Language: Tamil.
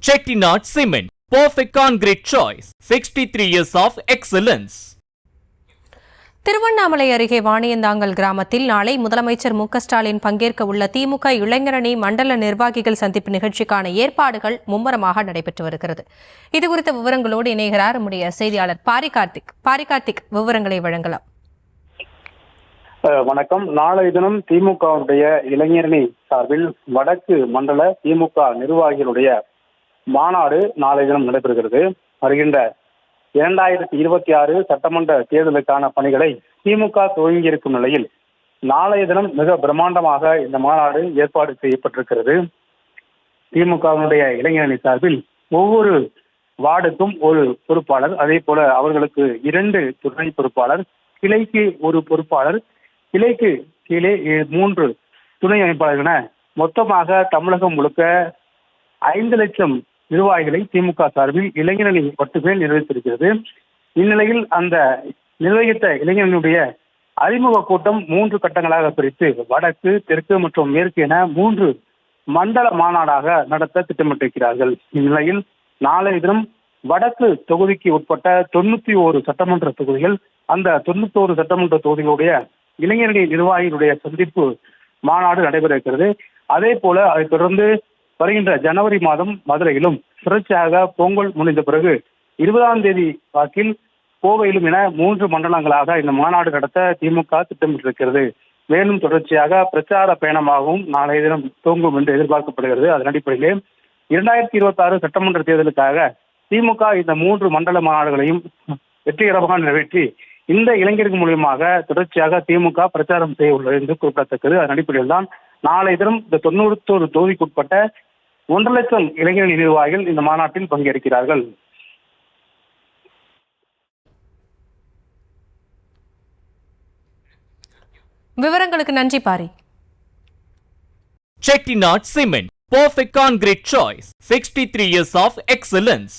Chettinad Cement, perfect concrete choice. 63 years of excellence. Tiruvannamalai அருகே வாணியந்தாங்கல் கிராமத்தில் நாளை முதலமைச்சர் மு.க.ஸ்டாலின் பங்கேற்க உள்ள திமுக இளைஞரணி மண்டல நிர்வாகிகள் சந்திப்பு நிகழ்ச்சிக்கான ஏற்பாடுகள் மும்முரமாக நடைபெற்று வருகிறது. இதுகுறித்த விவரங்களோடு இணைகிறார் நம்முடைய செய்தியாளர் பாரிகார்த்திக். விவரங்களை வழங்கலாம். வணக்கம். நாளைய தினம் திமுகவுடைய இளைஞரணி சார்பில் வடக்கு மண்டல திமுக நிர்வாகிகளுடைய மாநாடு நாளைய தினம் நடைபெறுகிறது. வருகின்ற 2026 சட்டமன்ற தேர்தலுக்கான பணிகளை திமுக துவங்கியிருக்கும் நிலையில் நாளைய தினம் மிக பிரம்மாண்டமாக இந்த மாநாடு ஏற்பாடு செய்யப்பட்டிருக்கிறது. திமுகவினுடைய இளைஞரணி சார்பில் ஒவ்வொரு வார்டுக்கும் ஒரு பொறுப்பாளர், அதே போல அவர்களுக்கு 2 துணை பொறுப்பாளர், கிளைக்கு ஒரு பொறுப்பாளர், கிளைக்கு கீழே 3 துணை அமைப்பாளர் என மொத்தமாக தமிழகம் முழுக்க 5 லட்சம் நிர்வாகிகளை திமுக சார்பில் இளைஞரணி மட்டுமே நிர்வகித்திருக்கிறது. இந்நிலையில் அந்த நிர்வகித்த இளைஞர்களுடைய அறிமுக கூட்டம் 3 கட்டங்களாக பிரித்து வடக்கு, தெற்கு மற்றும் மேற்கு என 3 மண்டல மாநாடாக நடத்த திட்டமிட்டிருக்கிறார்கள். இந்நிலையில் நாளைய தினம் வடக்கு தொகுதிக்கு உட்பட்ட 91 சட்டமன்ற தொகுதிகள், அந்த 91 சட்டமன்ற தொகுதிகளுடைய இளைஞரணி நிர்வாகிகளுடைய சந்திப்பு மாநாடு நடைபெற இருக்கிறது. அதே போல அதைத் தொடர்ந்து வருகின்ற ஜனவரி மாதம் மதுரையிலும், தொடர்ச்சியாக பொங்கல் முடிந்த பிறகு 20ஆம் தேதி வாக்கில் கோவையிலும் என 3 மண்டலங்களாக இந்த மாநாடு நடத்த திமுக திட்டமிட்டிருக்கிறது. மேலும் தொடர்ச்சியாக பிரச்சார பயணமாகவும் நாளைய தினம் துவங்கும் என்று எதிர்பார்க்கப்படுகிறது. அதன் அடிப்படையிலே 2026 சட்டமன்ற தேர்தலுக்காக திமுக இந்த 3 மண்டல மாநாடுகளையும் வெற்றிகரமாக நிறைவேற்றி இந்த இளைஞர்கள் மூலியமாக தொடர்ச்சியாக திமுக பிரச்சாரம் செய்ய உள்ளது என்று குறிப்பிடத்தக்கது. அதன் அடிப்படையில் தான் நாளை தினம் இந்த 91 தொகுதிக்குட்பட்ட 1 லட்சம் இளைஞரணி நிர்வாகிகள் இந்த மாநாட்டில் பங்கேற்கிறார்கள். விவரங்களுக்கு நன்றி Pari. Chettinad Cement, perfect concrete choice. 63 years of excellence.